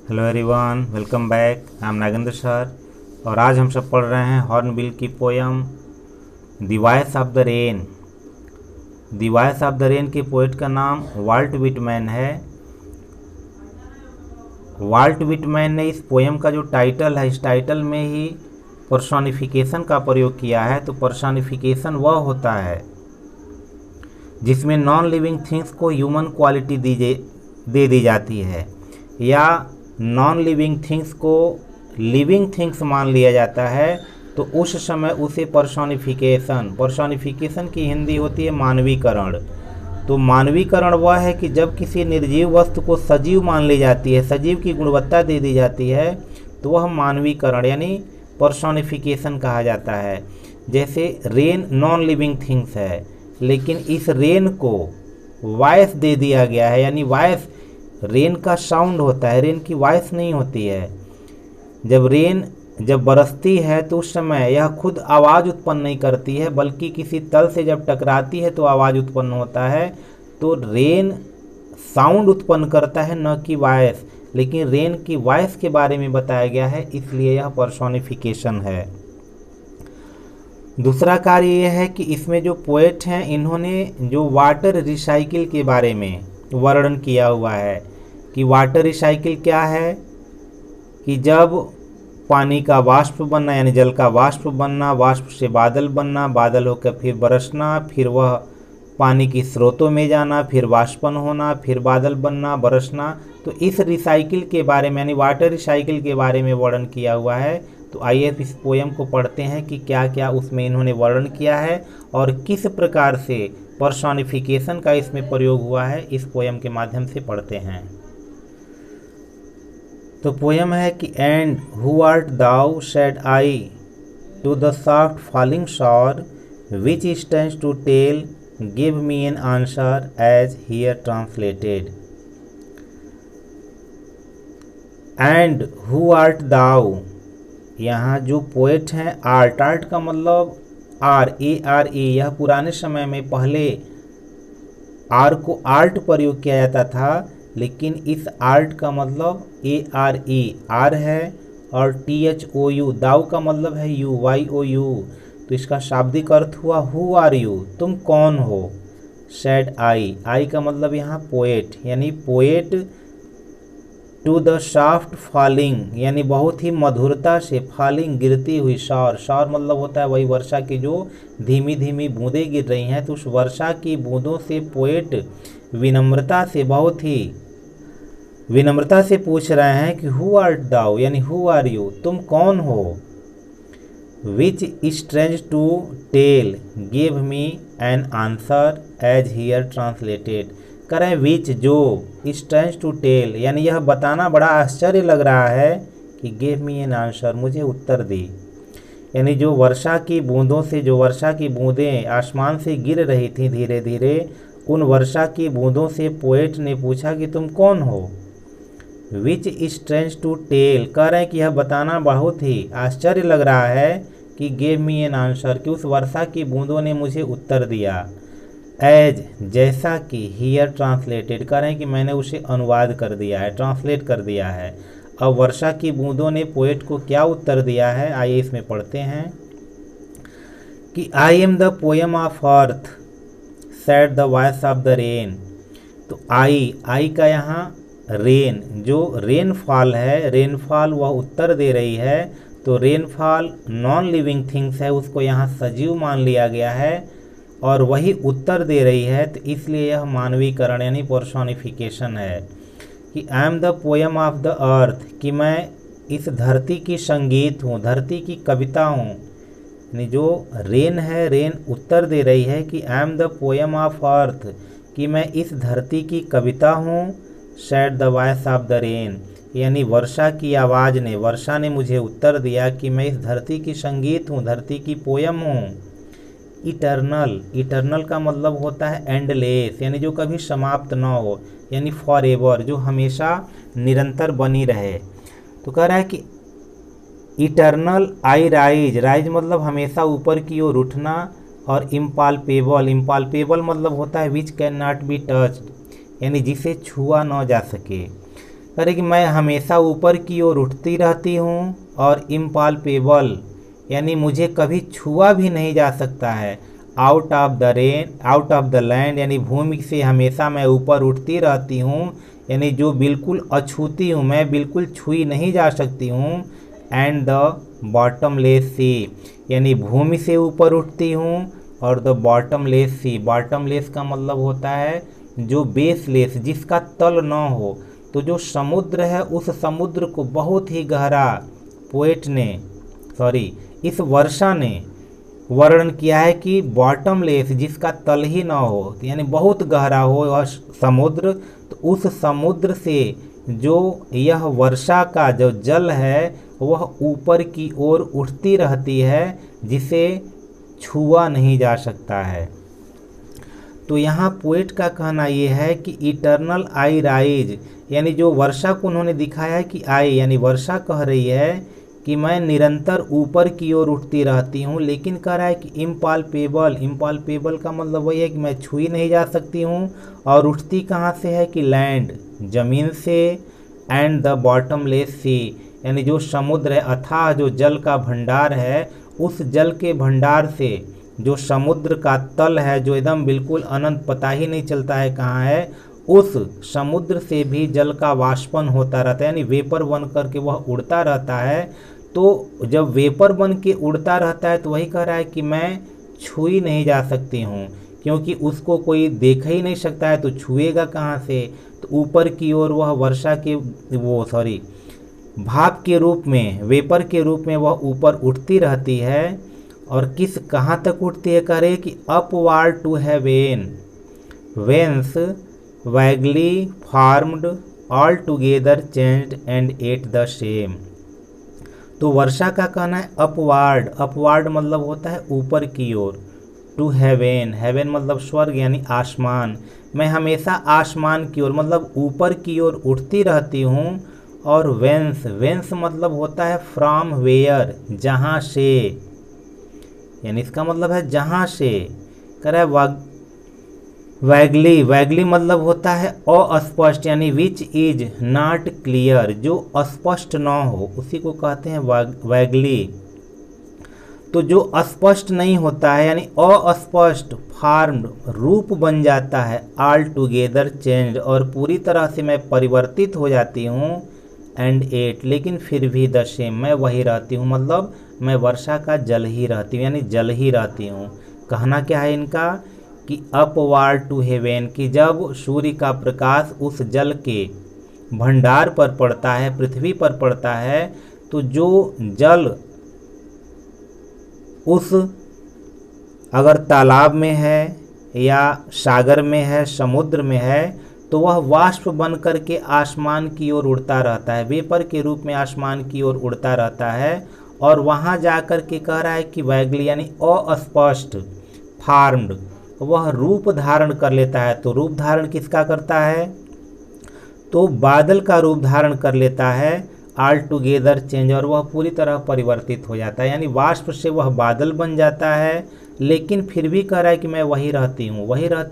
Hello everyone, welcome back. I am Nagendra sir और आज हम सब पढ़ रहे हैं हॉर्नबिल की poem the voice of the rain. The voice of the rain के पोएट का नाम वाल्ट विटमैन है। वाल्ट विटमैन ने इस पोयम का जो टाइटल है, इस टाइटल में ही पर्सोनिफिकेशन का प्रयोग किया है। तो पर्सोनिफिकेशन वह होता है जिसमें नॉन लिविंग थिंग्स को ह्यूमन क्वालिटी दे दी जाती है या नॉन लिविंग थिंग्स को लिविंग थिंग्स मान लिया जाता है। तो उस समय उसे पर्सोनिफिकेशन की हिंदी होती है मानवीकरण। तो मानवीकरण वह है कि जब किसी निर्जीव वस्तु को सजीव मान ली जाती है, सजीव की गुणवत्ता दे दी जाती है, तो वह मानवीकरण यानी पर्सोनिफिकेशन कहा जाता है। जैसे रेन नॉन लिविंग थिंग्स है, लेकिन इस रेन को वॉइस दे दिया गया है, यानी वॉइस रेन का साउंड होता है, रेन की वॉइस नहीं होती है। जब रेन बरसती है तो उस समय यह खुद आवाज़ उत्पन्न नहीं करती है, बल्कि किसी तल से जब टकराती है तो आवाज़ उत्पन्न होता है। तो रेन साउंड उत्पन्न करता है, न कि वॉइस। लेकिन रेन की वॉइस के बारे में बताया गया है, इसलिए यह पर्सोनिफिकेशन है। दूसरा कार्य यह है कि इसमें जो पोएट हैं, इन्होंने जो वाटर रिसाइकिल के बारे में वर्णन किया हुआ है कि वाटर रिसाइकिल क्या है, कि जब पानी का वाष्प बनना यानी जल का वाष्प बनना, वाष्प से बादल बनना, बादल होकर फिर बरसना, फिर वह पानी की स्रोतों में जाना, फिर वाष्पन होना, फिर बादल बनना, बरसना। तो इस रिसाइकिल के बारे में यानी वाटर रिसाइकिल के बारे में वर्णन किया हुआ है। तो आइए इस पोयम को पढ़ते हैं कि क्या क्या उसमें इन्होंने वर्णन किया है और किस प्रकार से पर्सोनिफिकेशन का इसमें प्रयोग हुआ है। इस पोयम के माध्यम से पढ़ते हैं। तो पोयम है कि and who art thou said I to the soft falling shore which stands to tell give me an answer as here translated. And who art thou, यहाँ जो पोएट हैं आर्ट का मतलब ARE। यह पुराने समय में पहले आर को आर्ट प्रयोग किया जाता था, लेकिन इस आर्ट का मतलब ARE आर है और THOU दाऊ का मतलब है YOU। तो इसका शाब्दिक अर्थ हुआ हु आर यू, तुम कौन हो। सेड आई का मतलब यहाँ पोएट यानी poet to the soft falling यानी बहुत ही मधुरता से, फॉलिंग गिरती हुई, शॉर मतलब होता है वही वर्षा की जो धीमी धीमी बूंदें गिर रही हैं। तो उस वर्षा की बूंदों से पोएट विनम्रता से, बहुत ही विनम्रता से पूछ रहे हैं कि हु आर्ट दाउ यानी हु आर यू, तुम कौन हो। Which strange to tell give me an answer as here translated. करें विच जो, स्ट्रेंज टू टेल यानी यह बताना बड़ा आश्चर्य लग रहा है कि गिव मी एन आंसर, मुझे उत्तर दी। यानी जो वर्षा की बूंदों से, जो वर्षा की बूंदें आसमान से गिर रही थी धीरे धीरे, उन वर्षा की बूंदों से पोएट ने पूछा कि तुम कौन हो। विच स्ट्रेंज टू टेल, कह रहे हैं कि यह बताना बहुत ही आश्चर्य लग रहा है कि गिव मी एन आंसर, कि उस वर्षा की बूंदों ने मुझे उत्तर दिया। एज जैसा कि हियर ट्रांसलेटेड, कह रहे हैं कि मैंने उसे अनुवाद कर दिया है, ट्रांसलेट कर दिया है। अब वर्षा की बूंदों ने पोएट को क्या उत्तर दिया है, आइए इसमें पढ़ते हैं कि I am the poem of earth said the voice of the rain. तो आई का यहाँ रेन, जो रेनफॉल है, रेनफॉल वह उत्तर दे रही है। तो रेनफॉल नॉन लिविंग थिंग्स है, उसको यहाँ सजीव मान लिया गया है और वही उत्तर दे रही है। तो इसलिए यह मानवीकरण यानी पर्सोनिफिकेशन है कि I am the poem of the earth, कि मैं इस धरती की संगीत हूँ, धरती की कविता हूँ। यानी जो रेन है, रेन उत्तर दे रही है कि I am the poem of earth, कि मैं इस धरती की कविता हूँ। Said the voice of the rain, यानी वर्षा की आवाज़ ने, वर्षा ने मुझे उत्तर दिया कि मैं इस धरती की संगीत हूँ, धरती की पोयम हूँ। इटर्नल का मतलब होता है एंडलेस, यानी जो कभी समाप्त ना हो, यानी फॉर एवर, जो हमेशा निरंतर बनी रहे। तो कह रहा है कि इटर्नल आई राइज मतलब हमेशा ऊपर की ओर उठना, और इम्पाल्पेबल मतलब होता है which can not be touched, यानी जिसे छुआ ना जा सके। करे कि मैं हमेशा ऊपर की ओर उठती रहती हूँ, और इम्पाल्पेबल यानी मुझे कभी छुआ भी नहीं जा सकता है। आउट ऑफ द लैंड यानी भूमि से हमेशा मैं ऊपर उठती रहती हूँ, यानी जो बिल्कुल अछूती हूँ, मैं बिल्कुल छुई नहीं जा सकती हूँ। एंड द बॉटमलेस सी यानी भूमि से ऊपर उठती हूँ, और द बॉटमलेस सी, बॉटमलेस का मतलब होता है जो बेसलेस, जिसका तल न हो। तो जो समुद्र है उस समुद्र को बहुत ही गहरा इस वर्षा ने वर्णन किया है कि बॉटमलेस, जिसका तल ही ना हो, यानी बहुत गहरा हो वह समुद्र। तो उस समुद्र से जो यह वर्षा का जो जल है वह ऊपर की ओर उठती रहती है, जिसे छुआ नहीं जा सकता है। तो यहाँ पोएट का कहना यह है कि इटर्नल आई राइज, यानी जो वर्षा को उन्होंने दिखाया है कि आई, यानी वर्षा कह रही है कि मैं निरंतर ऊपर की ओर उठती रहती हूँ, लेकिन कह रहा है कि इम्पाल्पेबल का मतलब वही है कि मैं छुई नहीं जा सकती हूँ। और उठती कहाँ से है कि लैंड, जमीन से। एंड द बॉटमलेस सी यानी जो समुद्र है, अथाह जो जल का भंडार है, उस जल के भंडार से जो समुद्र का तल है, जो एकदम बिल्कुल अनंत, पता ही नहीं चलता है कहाँ है, उस समुद्र से भी जल का वाष्पन होता रहता है, यानी वेपर बन करके वह उड़ता रहता है। तो जब वेपर बन के उड़ता रहता है तो वही कह रहा है कि मैं छुई नहीं जा सकती हूँ, क्योंकि उसको कोई देख ही नहीं सकता है, तो छुएगा कहाँ से। तो ऊपर की ओर वह वर्षा के भाप के रूप में, वेपर के रूप में वह ऊपर उठती रहती है। और किस कहाँ तक उठती है, कह रहे कि upward to heaven, whence vaguely formed all together changed and at the same. तो वर्षा का कहना है अपवार्ड मतलब होता है ऊपर की ओर। टू हेवेन मतलब स्वर्ग यानी आसमान, मैं हमेशा आसमान की ओर मतलब ऊपर की ओर उठती रहती हूँ। और वेंस मतलब होता है फ्रॉम वेयर, जहाँ से, यानी इसका मतलब है जहाँ से। कह रहा है वैगली मतलब होता है अस्पष्ट, यानी विच इज नॉट क्लियर, जो अस्पष्ट ना हो उसी को कहते हैं वैगली। तो जो अस्पष्ट नहीं होता है यानी अस्पष्ट, फॉर्म्ड रूप बन जाता है, ऑल टुगेदर चेंज्ड और पूरी तरह से मैं परिवर्तित हो जाती हूँ। एंड एट लेकिन फिर भी द सेम, मैं वही रहती हूँ, मतलब मैं वर्षा का जल ही रहती हूँ, यानी जल ही रहती हूँ। कहना क्या है इनका कि अपवार्ड टू हेवेन, कि जब सूर्य का प्रकाश उस जल के भंडार पर पड़ता है, पृथ्वी पर पड़ता है, तो जो जल उस अगर तालाब में है या सागर में है, समुद्र में है, तो वह वाष्प बन करके आसमान की ओर उड़ता रहता है, वेपर के रूप में आसमान की ओर उड़ता रहता है। और वहाँ जा कर के कह रहा है कि वैगली यानी अस्पष्ट, फार्म्ड, वह रूप धारण कर लेता है। तो रूप धारण किसका करता है, तो बादल का रूप धारण कर लेता है, ऑल टुगेदर चेंज, और वह पूरी तरह परिवर्तित हो जाता है, यानी वाष्प से वह बादल बन जाता है। लेकिन फिर भी कह रहा है कि मैं वही रहती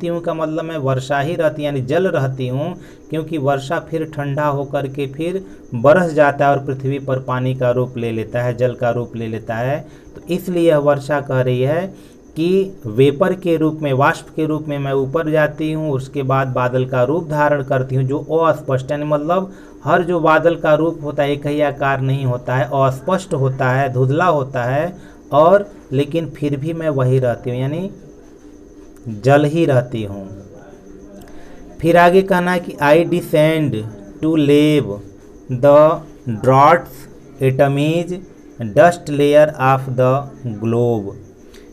हूँ का मतलब मैं वर्षा ही रहती, यानी जल रहती हूँ, क्योंकि वर्षा फिर ठंडा होकर के फिर बरस जाता है और पृथ्वी पर पानी का रूप ले लेता है, जल का रूप ले लेता है। तो इसलिए यह वर्षा कह रही है कि वेपर के रूप में, वाष्प के रूप में मैं ऊपर जाती हूँ, उसके बाद बादल का रूप धारण करती हूँ, जो अस्पष्ट, यानी मतलब हर जो बादल का रूप होता है एक ही आकार नहीं होता है, अस्पष्ट होता है, धुंधला होता है, और लेकिन फिर भी मैं वही रहती हूँ, यानी जल ही रहती हूँ। फिर आगे कहना है कि I descend to leave the droughts atomies dust layer of the globe.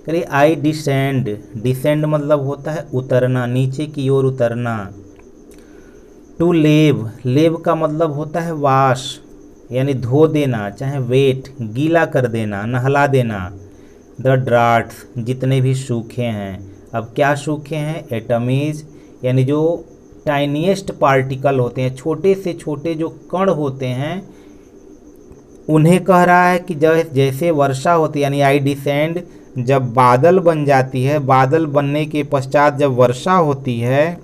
करिए आई डिसेंड मतलब होता है उतरना, नीचे की ओर उतरना। टू लेव का मतलब होता है वाश, यानी धो देना, चाहे वेट, गीला कर देना, नहला देना। द ड्राट्स जितने भी सूखे हैं, अब क्या सूखे हैं, एटमीज यानी जो टाइनीएस्ट पार्टिकल होते हैं, छोटे से छोटे जो कण होते हैं, उन्हें कह रहा है कि जैसे वर्षा होती है, यानी आई डिसेंड, जब बादल बन जाती है, बादल बनने के पश्चात जब वर्षा होती है,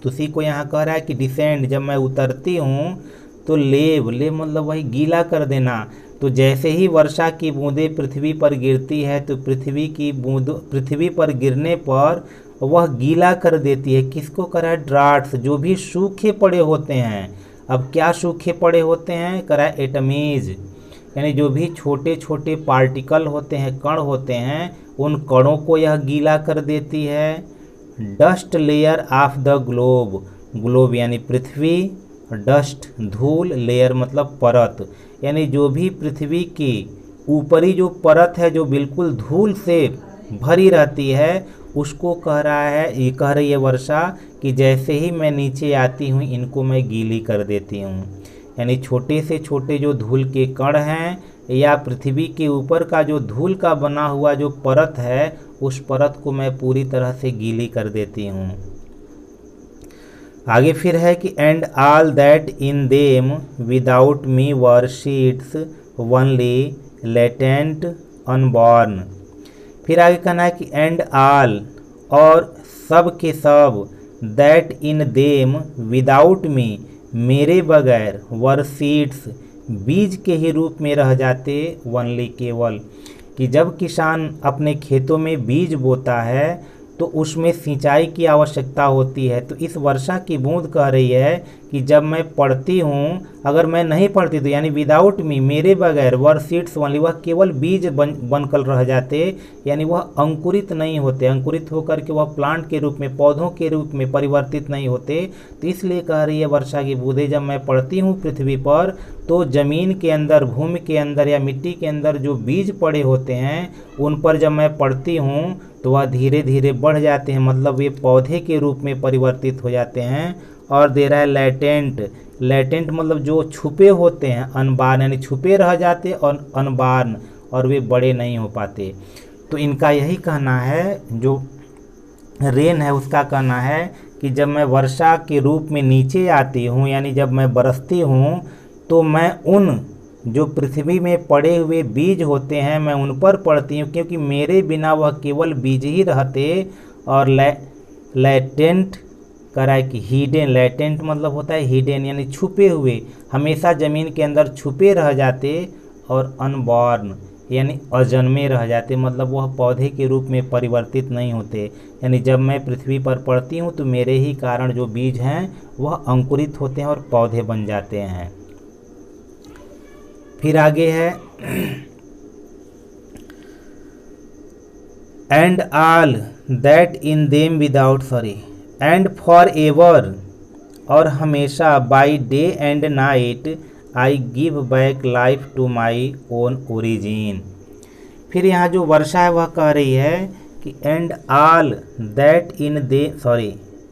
तो उसी को यहाँ कह रहा है कि डिसेंड, जब मैं उतरती हूँ तो लेव मतलब वही गीला कर देना। तो जैसे ही वर्षा की बूंदें पृथ्वी पर गिरती है तो पृथ्वी पर गिरने पर वह गीला कर देती है। किसको करा है? ड्राट्स, जो भी सूखे पड़े होते हैं। अब क्या सूखे पड़े होते हैं? करा एटमीज, यानी जो भी छोटे छोटे पार्टिकल होते हैं, कण होते हैं, उन कणों को यह गीला कर देती है। Dust layer of the globe यानी पृथ्वी, डस्ट धूल, लेयर मतलब परत, यानी जो भी पृथ्वी की ऊपरी जो परत है जो बिल्कुल धूल से भरी रहती है, उसको कह रही है वर्षा कि जैसे ही मैं नीचे आती हूँ इनको मैं गीली कर देती हूँ। यानी छोटे से छोटे जो धूल के कण हैं या पृथ्वी के ऊपर का जो धूल का बना हुआ जो परत है, उस परत को मैं पूरी तरह से गीली कर देती हूँ। आगे फिर है कि and all that in them without me were sheets only latent unborn. फिर आगे कहना है कि एंड ऑल, और सब के सब, that in them without me, मेरे बगैर, वर सीड्स, बीज के ही रूप में रह जाते, ओनली केवल, कि जब किसान अपने खेतों में बीज बोता है तो उसमें सिंचाई की आवश्यकता होती है। तो इस वर्षा की बूंद कह रही है कि जब मैं पढ़ती हूँ, अगर मैं नहीं पढ़ती तो यानी विदाउट मी, मेरे बगैर, वर सीड्स ओनली, वह केवल बीज बनकर रह जाते, यानी वह अंकुरित नहीं होते, अंकुरित होकर के वह प्लांट के रूप में, पौधों के रूप में परिवर्तित नहीं होते। तो इसलिए कह रही है वर्षा की बूंदें, जब मैं पढ़ती हूँ पृथ्वी पर तो ज़मीन के अंदर, भूमि के अंदर या मिट्टी के अंदर जो बीज पड़े होते हैं उन पर जब मैं पढ़ती हूँ तो वह धीरे धीरे बढ़ जाते हैं, मतलब वे पौधे के रूप में परिवर्तित हो जाते हैं। और दे रहा है लेटेंट मतलब जो छुपे होते हैं, अनबार्न यानी छुपे रह जाते और अनबार्न, और वे बड़े नहीं हो पाते। तो इनका यही कहना है, जो रेन है उसका कहना है कि जब मैं वर्षा के रूप में नीचे आती हूँ, यानी जब मैं बरसती हूँ, तो मैं उन जो पृथ्वी में पड़े हुए बीज होते हैं मैं उन पर पड़ती हूँ, क्योंकि मेरे बिना वह केवल बीज ही रहते। और लेटेंट करा है कि हिडन, लेटेंट मतलब होता है हिडन यानी छुपे हुए, हमेशा ज़मीन के अंदर छुपे रह जाते। और अनबॉर्न यानी अजन्मे रह जाते, मतलब वह पौधे के रूप में परिवर्तित नहीं होते। यानी जब मैं पृथ्वी पर पड़ती हूँ तो मेरे ही कारण जो बीज हैं वह अंकुरित होते हैं और पौधे बन जाते हैं। फिर आगे है and all that in them without, and for ever, और हमेशा, by day and night, I give back life to my own origin. फिर यहाँ जो वर्षा है वह कह रही है कि and all that in they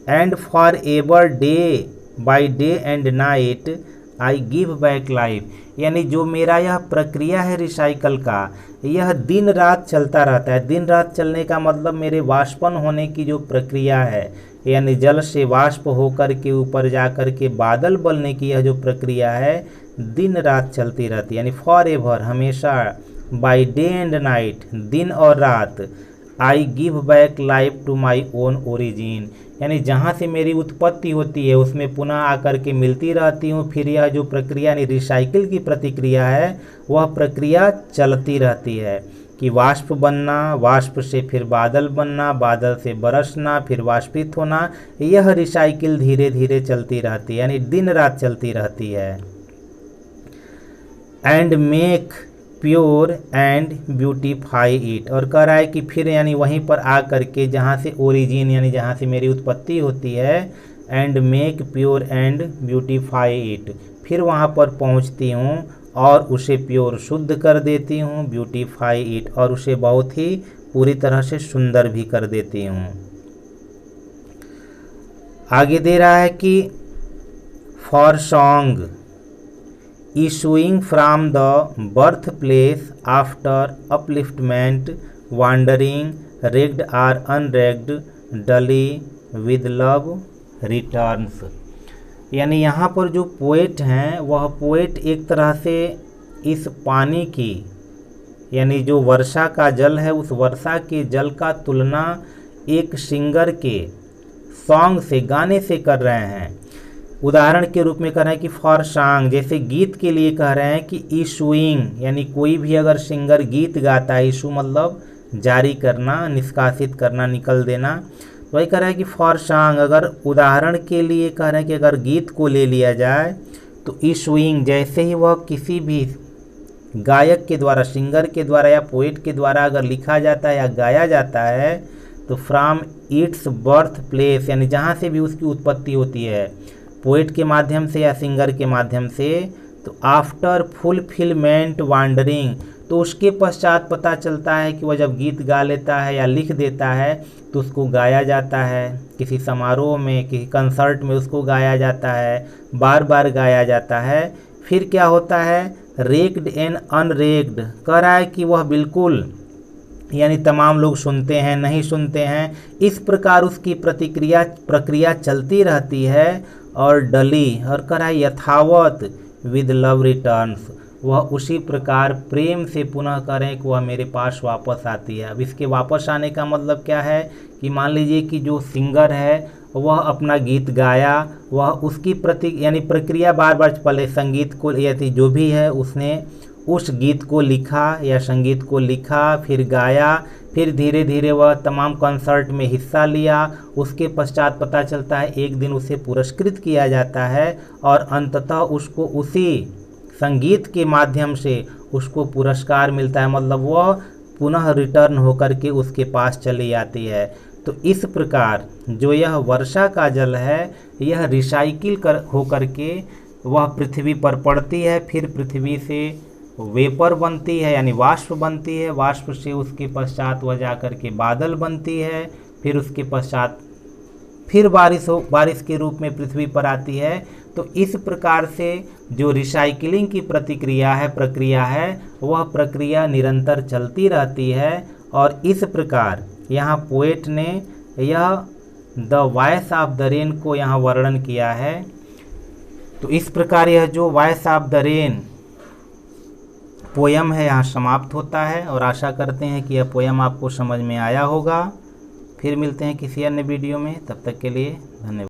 and for ever, day by day and night, I give back life, यानी जो मेरा यह प्रक्रिया है रिसाइकल का, यह दिन रात चलता रहता है। दिन रात चलने का मतलब मेरे वाष्पन होने की जो प्रक्रिया है, यानी जल से वाष्प होकर के ऊपर जाकर के बादल बनने की यह जो प्रक्रिया है दिन रात चलती रहती है, यानी फॉर एवर, हमेशा, बाई डे एंड नाइट, दिन और रात, I give back life to my own origin, यानी जहाँ से मेरी उत्पत्ति होती है उसमें पुनः आकर के मिलती रहती हूँ। फिर यह जो प्रक्रिया यानी रिसाइकिल की प्रतिक्रिया है वह प्रक्रिया चलती रहती है कि वाष्प बनना, वाष्प से फिर बादल बनना, बादल से बरसना, फिर वाष्पित होना, यह रिसाइकिल धीरे धीरे चलती रहती है, यानी दिन रात चलती रहती है। And make pure and beautify it, और कह रहा है कि फिर यानी वहीं पर आ करके जहाँ से ओरिजिन यानी जहाँ से मेरी उत्पत्ति होती है, and make pure and beautify it, फिर वहाँ पर पहुँचती हूँ और उसे प्योर शुद्ध कर देती हूँ, ब्यूटीफाई इट, और उसे बहुत ही पूरी तरह से सुंदर भी कर देती हूँ। आगे दे रहा है कि for song issuing from the birthplace after upliftment, wandering, rigged or unrigged, dully with love returns, यानी यहाँ पर जो पोएट हैं वह पोएट एक तरह से इस पानी की यानी जो वर्षा का जल है उस वर्षा के जल का तुलना एक सिंगर के सॉन्ग से, गाने से कर रहे हैं। उदाहरण के रूप में कह रहे हैं कि फॉर सॉन्ग, जैसे गीत के लिए कह रहे हैं कि इशूइंग, यानी कोई भी अगर सिंगर गीत गाता है, इशू मतलब जारी करना, निष्कासित करना, निकल देना, तो वही कह रहा है कि फॉर सॉन्ग। अगर उदाहरण के लिए कह रहे हैं कि अगर गीत को ले लिया जाए तो इशूइंग, जैसे ही वह किसी भी गायक के द्वारा, सिंगर के द्वारा या पोएट के द्वारा अगर लिखा जाता है या गाया जाता है, तो फ्रॉम इट्स बर्थ प्लेस, यानी जहाँ से भी उसकी उत्पत्ति होती है, पोएट के माध्यम से या सिंगर के माध्यम से, तो आफ्टर फुलफिलमेंट वांडरिंग, तो उसके पश्चात पता चलता है कि वह जब गीत गा लेता है या लिख देता है तो उसको गाया जाता है, किसी समारोह में, किसी कंसर्ट में उसको गाया जाता है, बार बार गाया जाता है। फिर क्या होता है, रेक्ड एंड अनरेक्ड, कह रहा है कि वह बिल्कुल, यानी तमाम लोग सुनते हैं, नहीं सुनते हैं, इस प्रकार उसकी प्रक्रिया चलती रहती है। और डली, और कह रहा है यथावत विद लव रिटर्न्स, वह उसी प्रकार प्रेम से पुनः करें कि वह मेरे पास वापस आती है। अब इसके वापस आने का मतलब क्या है कि मान लीजिए कि जो सिंगर है वह अपना गीत गाया, वह उसकी यानी प्रक्रिया बार बार, पहले संगीत को या जो भी है उसने उस गीत को लिखा या संगीत को लिखा, फिर गाया, फिर धीरे धीरे वह तमाम कंसर्ट में हिस्सा लिया, उसके पश्चात पता चलता है एक दिन उसे पुरस्कृत किया जाता है और अंततः उसको उसी संगीत के माध्यम से उसको पुरस्कार मिलता है, मतलब वह पुनः रिटर्न होकर के उसके पास चली आती है। तो इस प्रकार जो यह वर्षा का जल है, यह रिसाइकिल होकर के वह पृथ्वी पर पड़ती है, फिर पृथ्वी से वेपर बनती है, यानी वाष्प बनती है, वाष्प से उसके पश्चात वह जाकर के बादल बनती है, फिर उसके पश्चात फिर बारिश के रूप में पृथ्वी पर आती है। तो इस प्रकार से जो रिसाइकिलिंग की प्रक्रिया है, वह प्रक्रिया निरंतर चलती रहती है। और इस प्रकार यहाँ पोएट ने यह the voice of the rain को यहाँ वर्णन किया है। तो इस प्रकार यह जो voice of the rain poem है यहाँ समाप्त होता है, और आशा करते हैं कि यह पोयम आपको समझ में आया होगा। फिर मिलते हैं किसी अन्य वीडियो में, तब तक के लिए धन्यवाद।